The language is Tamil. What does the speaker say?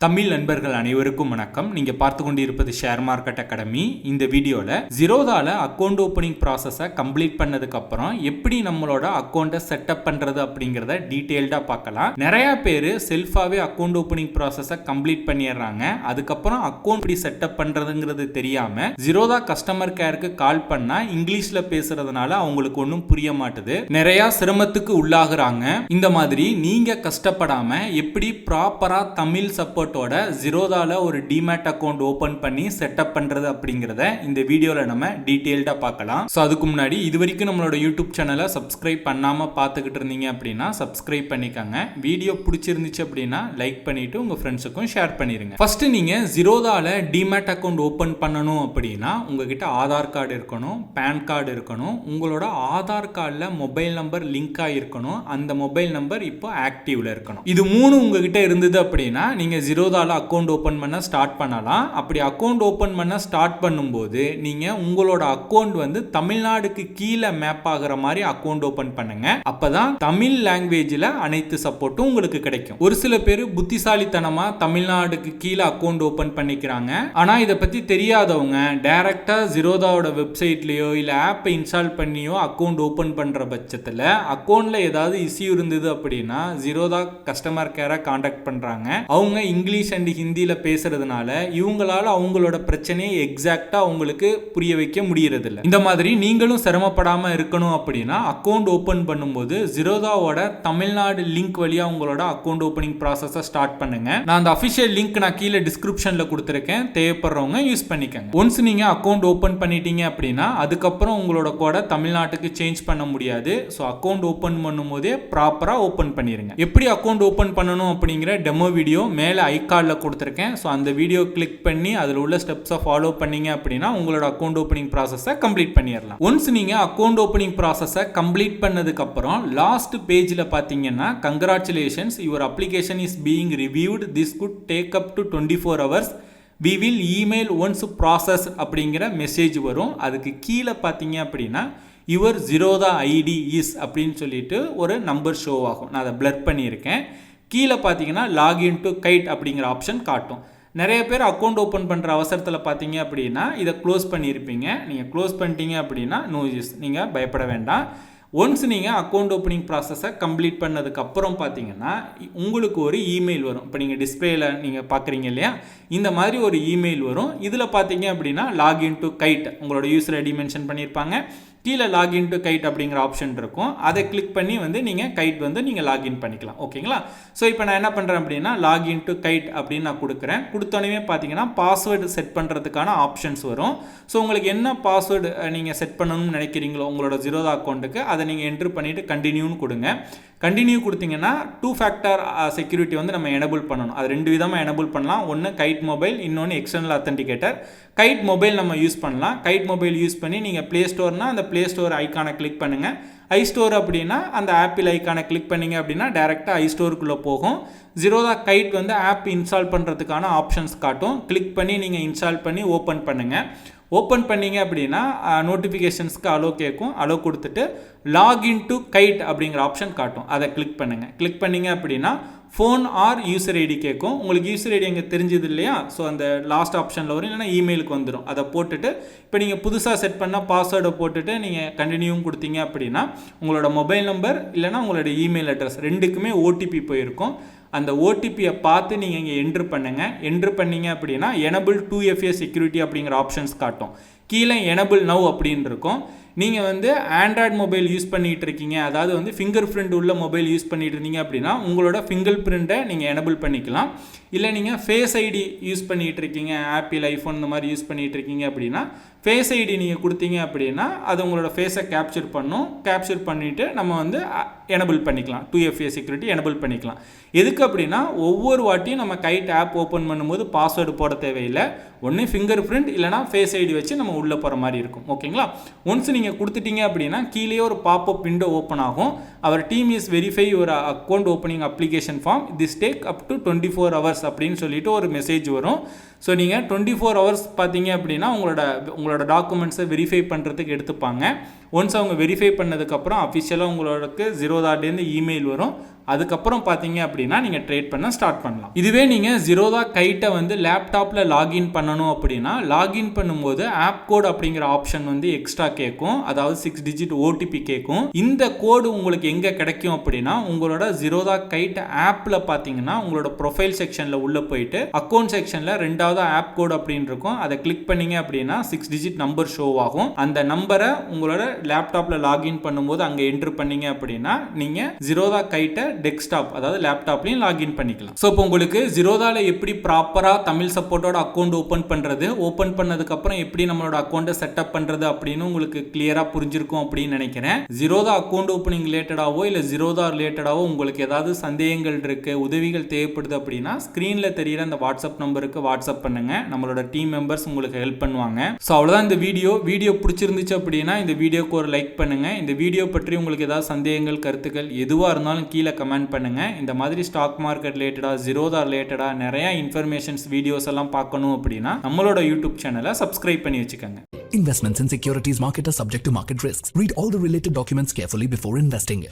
தமிழ் நண்பர்கள் அனைவருக்கும் வணக்கம். நீங்க பார்த்து கொண்டிருப்பது ஷேர் மார்க்கெட் அகாடமி. இந்த வீடியோல ஜீரோதால அக்கௌண்ட் ஓப்பனிங் ப்ராசஸை கம்ப்ளீட் பண்ணதுக்கு அப்புறம் எப்படி நம்மளோட அக்கௌண்ட்டை செட்டப் பண்றது அப்படிங்கறத டீடைல்டா பார்க்கலாம். நிறைய பேர் செல்ஃபாவே அக்கௌண்ட் ஓப்பனிங் ப்ராசஸை கம்ப்ளீட் பண்ணிடுறாங்க. அதுக்கப்புறம் அக்கௌண்ட் எப்படி செட்டப் பண்றதுங்கிறது தெரியாம ஜீரோதா கஸ்டமர் கேருக்கு கால் பண்ணா இங்கிலீஷ்ல பேசுறதுனால அவங்களுக்கு ஒன்றும் புரிய மாட்டுது. நிறைய சிரமத்துக்கு உள்ளாகுறாங்க. இந்த மாதிரி நீங்க கஷ்டப்படாம எப்படி ப்ராப்பரா தமிழ் சப்போர்ட் ஜீரோதால ஒரு டிமேட் அக்கௌண்ட் ஓபன் பண்ணி செட்டப் பண்றது அப்படிங்கறத இந்த வீடியோல நம்ம டீடைல்டா பார்க்கலாம். சோ அதுக்கு முன்னாடி இதுவரைக்கும் நம்மளோட யூடியூப் சேனலை சப்ஸ்கிரைப் பண்ணாம பார்த்துக்கிட்டு இருந்தீங்க அப்படின்னா சப்ஸ்கிரைப் பண்ணிக்கோங்க. வீடியோ பிடிச்சிருந்துச்சு அப்படின்னா லைக் பண்ணிட்டு உங்க ஃப்ரெண்ட்ஸுக்கும் ஷேர் பண்ணிருங்க. ஃபர்ஸ்ட் நீங்க ஜீரோதால டிமேட் அக்கௌண்ட் ஓபன் பண்ணணும் அப்படின்னா உங்ககிட்ட ஆதார் கார்டு இருக்கணும், பேன் கார்டு இருக்கணும். உங்களோட ஆதார் கார்டுல மொபைல் நம்பர் லிங்க் ஆகிருக்கணும். அந்த மொபைல் நம்பர் இப்போ ஆக்டிவ்ல இருக்கணும். இது மூணு உங்ககிட்ட இருந்தது அப்படின்னா நீங்க ஜீரோதால அக்கௌண்ட் ஓபன் பண்ண ஸ்டார்ட் பண்ணலாம். அப்படி அக்கௌண்ட் ஓபன் பண்ண ஸ்டார்ட் பண்ணும்போது நீங்க உங்களோட அக்கௌண்ட் வந்து தமிழ்நாடுக்கு கீழே மேப் ஆகுற மாதிரி அக்கௌண்ட் ஓபன் பண்ணுங்க. அப்பதான் தமிழ் லாங்குவேஜ்ல அனைத்து சப்போர்ட்டும் உங்களுக்கு கிடைக்கும். ஒரு சில பேர் புத்திசாலித்தனமா தமிழ்நாடுக்கு கீழே அக்கௌண்ட் ஓபன் பண்ணிக்கிறாங்க. ஆனா இதை பத்தி தெரியாதவங்க டைரக்டா ஜீரோதாவோட வெப்சைட்லயோ இல்ல ஆப்பை இன்ஸ்டால் பண்ணியோ அக்கௌண்ட் ஓபன் பண்ற பட்சத்துல அக்கௌண்ட்ல ஏதாவது இஷ்யூ இருந்தது அப்படின்னா ஜீரோதா கஸ்டமர் கேரை கான்டாக்ட் பண்றாங்க. அவங்க இங்கிலீஷ் அண்ட் ஹிந்தியில பேசுறதுனால இவங்களால அவங்களோட பிரச்சனையை எக்ஸாக்டா உங்களுக்கு புரிய வைக்க முடியறது இல்லை. இந்த மாதிரி நீங்களும் சிரமப்படாம இருக்கணும் அப்படின்னா அக்கௌண்ட் ஓபன் பண்ணும்போது ஜீரோதாவோட தமிழ்நாடு லிங்க் வழியா உங்களோட அக்கௌண்ட் ஓபனிங் ப்ராசஸை ஸ்டார்ட் பண்ணுங்க. நான் அந்த அபிஷியல் லிங்க் நான் கீழே டிஸ்கிரிப்ஷன்ல கொடுத்துருக்கேன். தேவைப்படுறவங்க யூஸ் பண்ணிக்கங்க. ஒன்ஸ் நீங்க அக்கௌண்ட் ஓபன் பண்ணிட்டீங்க அப்படின்னா அதுக்கப்புறம் உங்களோட கோடை தமிழ்நாட்டுக்கு சேஞ்ச் பண்ண முடியாது. ஸோ அக்கௌண்ட் ஓபன் பண்ணும் போதே ப்ராப்பரா ஓபன் பண்ணிருங்க. எப்படி அக்கௌண்ட் ஓபன் பண்ணணும் அப்படிங்கிற டெமோ வீடியோ மேலே ஐகார்டில் கொடுத்துருக்கேன். ஸோ அந்த வீடியோ கிளிக் பண்ணி அதில் உள்ள ஸ்டெப்ஸை ஃபாலோ பண்ணீங்க அப்படின்னா உங்களோட அக்கௌண்ட் ஓப்பனிங் ப்ராசஸை கம்ப்ளீட் பண்ணிடலாம். ஒன்ஸ் நீங்கள் அக்கௌண்ட் ஓப்பனிங் ப்ராசஸை கம்ப்ளீட் பண்ணதுக்கப்புறம் லாஸ்ட் பேஜில் பார்த்தீங்கன்னா congratulations, your application is being reviewed, this good take up to 24 hours, we will email once process அப்படிங்கிற மெசேஜ் வரும். அதுக்கு கீழே பார்த்தீங்க அப்படின்னா யுவர் ஜீரோதா ஐடி இஸ் அப்படின்னு சொல்லிட்டு ஒரு நம்பர் ஷோ ஆகும். நான் அதை பிளர் பண்ணியிருக்கேன். கீழே பார்த்தீங்கன்னா லாகின் டு கைட் அப்படிங்கிற ஆப்ஷன் காட்டும். நிறைய பேர் அக்கௌண்ட் ஓப்பன் பண்ணுற அவசரத்தில் பார்த்தீங்க அப்படின்னா இதை க்ளோஸ் பண்ணியிருப்பீங்க. நீங்கள் க்ளோஸ் பண்ணிட்டீங்க அப்படின்னா நோ யூஸ், நீங்கள் பயப்பட வேண்டாம். ஒன்ஸ் நீங்கள் அக்கௌண்ட் ஓப்பனிங் ப்ராசஸை கம்ப்ளீட் பண்ணதுக்கப்புறம் பார்த்தீங்கன்னா உங்களுக்கு ஒரு இமெயில் வரும். இப்போ நீங்கள் டிஸ்பிளேயில் நீங்கள் பார்க்குறீங்க இல்லையா, இந்த மாதிரி ஒரு இமெயில் வரும். இதில் பார்த்தீங்க அப்படின்னா லாகின் டு கைட் உங்களோட யூசர் ஐடி மென்ஷன் பண்ணியிருப்பாங்க. கீழே லாகின் டு கைட் அப்படிங்கிற ஆப்ஷன் இருக்கும். அதை கிளிக் பண்ணி வந்து நீங்கள் கைட் வந்து நீங்கள் லாகின் பண்ணிக்கலாம். ஓகேங்களா? ஸோ இப்போ நான் என்ன பண்ணுறேன் அப்படின்னா லாகின் டு கைட் அப்படின்னு நான் கொடுக்குறேன். கொடுத்தோடனே பார்த்தீங்கன்னா பாஸ்வேர்டு செட் பண்ணுறதுக்கான ஆப்ஷன்ஸ் வரும். ஸோ உங்களுக்கு என்ன பாஸ்வேர்டு நீங்கள் செட் பண்ணணும்னு நினைக்கிறீங்களோ உங்களோட ஜீரோதா அக்கௌண்ட்டுக்கு அதை நீங்கள் என்ட்ரு பண்ணிவிட்டு கண்டினியூன்னு கொடுங்க. கண்டினியூ கொடுத்தீங்கன்னா 2 ஃபேக்டர் செக்யூரிட்டி வந்து நம்ம எனபிள் பண்ணணும். அது 2 விதமாக எனபிள் பண்ணலாம். ஒன்று கைட் மொபைல், இன்னொன்று எக்ஸ்டர்னல் அத்தன்டிகேட்டர். கைட் மொபைல் நம்ம யூஸ் பண்ணலாம். கைட் மொபைல் யூஸ் பண்ணி நீங்கள் ப்ளே ஸ்டோர்னால் அந்த ப்ளே ஸ்டோர் ஐக்கானை கிளிக் பண்ணுங்கள். ஐஸ்டோர் அப்படின்னா அந்த ஆப்பிள் ஐக்கானை கிளிக் பண்ணிங்க அப்படின்னா டேரெக்டாக ஐஸ்டோருக்குள்ளே போகும். ஜீரோதா கைட் வந்து ஆப் இன்ஸ்டால் பண்ணுறதுக்கான ஆப்ஷன்ஸ் காட்டும். கிளிக் பண்ணி நீங்கள் இன்ஸ்டால் பண்ணி ஓப்பன் பண்ணுங்கள். ஓப்பன் பண்ணிங்க அப்படின்னா நோட்டிஃபிகேஷன்ஸ்க்கு அலோ கேட்கும். அலோ கொடுத்துட்டு லாகின் டு கைட் அப்படிங்கிற ஆப்ஷன் காட்டும். அதை கிளிக் பண்ணுங்கள். கிளிக் பண்ணிங்க அப்படின்னா ஃபோன் ஆர் யூசர் ஐடி கேட்கும். உங்களுக்கு யூசர் ஐடி எங்கே தெரிஞ்சது இல்லையா, ஸோ அந்த லாஸ்ட் ஆப்ஷனில் வரும், இல்லைனா இமெயிலுக்கு வந்துடும். அதை போட்டுட்டு இப்போ நீங்கள் புதுசாக செட் பண்ணால் பாஸ்வேர்டை போட்டுட்டு நீங்கள் கண்டினியூவும் கொடுத்தீங்க அப்படின்னா உங்களோட மொபைல் நம்பர் இல்லைனா உங்களோட இமெயில் அட்ரஸ் ரெண்டுக்குமே ஓடிபி போயிருக்கும். அந்த ஓடிபியை பார்த்து நீங்கள் இங்கே என்ட்ரு பண்ணுங்கள். என்ட்ரு பண்ணிங்க அப்படின்னா எனபிள் 2FA செக்யூரிட்டி அப்படிங்கிற ஆப்ஷன்ஸ் காட்டும். கீழே எனபிள் நவ் அப்படின்னு இருக்கும். நீங்கள் வந்து ஆண்ட்ராய்டு மொபைல் யூஸ் பண்ணிகிட்டு இருக்கீங்க, அதாவது வந்து ஃபிங்கர் பிரிண்ட் உள்ள மொபைல் யூஸ் பண்ணிட்டு இருந்தீங்க அப்படின்னா உங்களோட ஃபிங்கர் பிரிண்ட்டை நீங்கள் எனபிள் பண்ணிக்கலாம். இல்லை நீங்கள் ஃபேஸ் ஐடி யூஸ் பண்ணிகிட்டு இருக்கீங்க, ஆப்பிள் ஐஃபோன் இந்த மாதிரி யூஸ் பண்ணிகிட்டு இருக்கீங்க அப்படின்னா ஃபேஸ் ஐடி நீங்கள் கொடுத்தீங்க அப்படின்னா அது உங்களோட ஃபேஸை கேப்சர் பண்ணும். கேப்சர் பண்ணிவிட்டு நம்ம வந்து எனபிள் பண்ணிக்கலாம். 2FA செக்யூரிட்டி எனபிள் பண்ணிக்கலாம். எதுக்கு அப்படின்னா ஒவ்வொரு வாட்டியும் நம்ம கைட் ஆப் ஓப்பன் பண்ணும்போது பாஸ்வேர்டு போட தேவையில்லை. ஒன்று ஃபிங்கர் பிரிண்ட் இல்லைனா ஃபேஸ் ஐடி வச்சு நம்ம உள்ளே போகிற மாதிரி இருக்கும். ஓகேங்களா? ஒன்ஸ் நீங்கள் கொடுத்துட்டீங்க அப்படின்னா கீழே ஒரு பாப்அப் விண்டோ ஓப்பன் ஆகும். Our team is verify your account opening application form, this take up to 24 hours அப்படின்னு சொல்லிட்டு ஒரு மெசேஜ் வரும். ஸோ நீங்கள் 24 hours பார்த்தீங்க அப்படின்னா உங்களோட டாக்குமெண்ட்ஸை வெரிஃபை பண்ணுறதுக்கு எடுத்துப்பாங்க. ஒன்ஸ் அவங்க வெரிஃபை பண்ணதுக்கப்புறம் அஃபிஷியலாக உங்களுக்கு ஜீரோதாலேருந்து இமெயில் வரும். அதுக்கப்புறம் பார்த்தீங்க அப்படின்னா நீங்கள் ட்ரேட் பண்ண ஸ்டார்ட் பண்ணலாம். இதுவே நீங்கள் Zerodha Kite வந்து லேப்டாப்பில் லாகின் பண்ணணும் அப்படின்னா லாகின் பண்ணும்போது ஆப் கோட் அப்படிங்கிற ஆப்ஷன் வந்து எக்ஸ்ட்ரா கேட்கும். அதாவது 6 டிஜிட் ஓடிபி கேட்கும். இந்த கோடு உங்களுக்கு எங்கே கிடைக்கும் அப்படின்னா உங்களோட Zerodha Kite ஆப்பில் பார்த்தீங்கன்னா உங்களோட ப்ரொஃபைல் செக்ஷனில் உள்ள போயிட்டு அக்கௌண்ட் செக்ஷனில் 2வது ஆப் கோட் அப்படின்னு இருக்கும். அதை கிளிக் பண்ணீங்க அப்படின்னா 6 டிஜிட் நம்பர் ஷோ ஆகும். அந்த நம்பரை உங்களோட லேப்டாப்பில் லாகின் பண்ணும்போது அங்கே என்ட்ரு பண்ணீங்க அப்படின்னா நீங்கள் Zerodha Kite டெஸ்க்டாப் அதாவது லேப்டாப்லையும் லாகின் பண்ணிக்கலாம். ஸோ இப்போ உங்களுக்கு Zerodhaல எப்படி ப்ராப்பராக தமிழ் சப்போர்ட்டோட அக்கௌண்ட் ஓப்பன் பண்ணுறது, ஓப்பன் பண்ணதுக்கப்புறம் எப்படி நம்மளோட அக்கௌண்ட்டை செட்டப் பண்ணுறது அப்படின்னு உங்களுக்கு கிளியராக புரிஞ்சிருக்கும் அப்படின்னு நினைக்கிறேன். Zerodha அக்கௌண்ட் ஓப்பனிங் ரிலேட்டடாவோ இல்லை Zerodha ரிலேட்டடாவோ உங்களுக்கு ஏதாவது சந்தேகங்கள் இருக்குது, உதவிகள் தேவைப்படுது அப்படின்னா ஸ்க்ரீனில் தெரியிற அந்த வாட்ஸ்அப் நம்பருக்கு வாட்ஸ்அப் பண்ணுங்க. நம்மளோட டீம் மெம்பர்ஸ் உங்களுக்கு ஹெல்ப் பண்ணுவாங்க. ஸோ அவ்வளோதான் இந்த வீடியோ பிடிச்சிருந்துச்சு அப்படின்னா இந்த வீடியோக்கு ஒரு லைக் பண்ணுங்க. இந்த வீடியோ பற்றி உங்களுக்கு ஏதாவது சந்தேகங்கள், கருத்துக்கள் எதுவாக இருந்தாலும் கீழே கமெண்ட் பண்ணுங்க. இந்த மாதிரி ஸ்டாக் மார்க்கெட் ரிலேட்டடாக Zerodha ரிலேட்டடாக நிறைய இன்ஃபர்மேஷன்ஸ் வீடியோஸ் எல்லாம் பார்க்கணும் அப்படின்னா நம்மளோட யூடியூப் சேனலை சப்ஸ்கிரைப் பண்ணி வச்சுக்கோங்க. Investments in securities market are subject to market risks. Read all the related documents carefully before investing.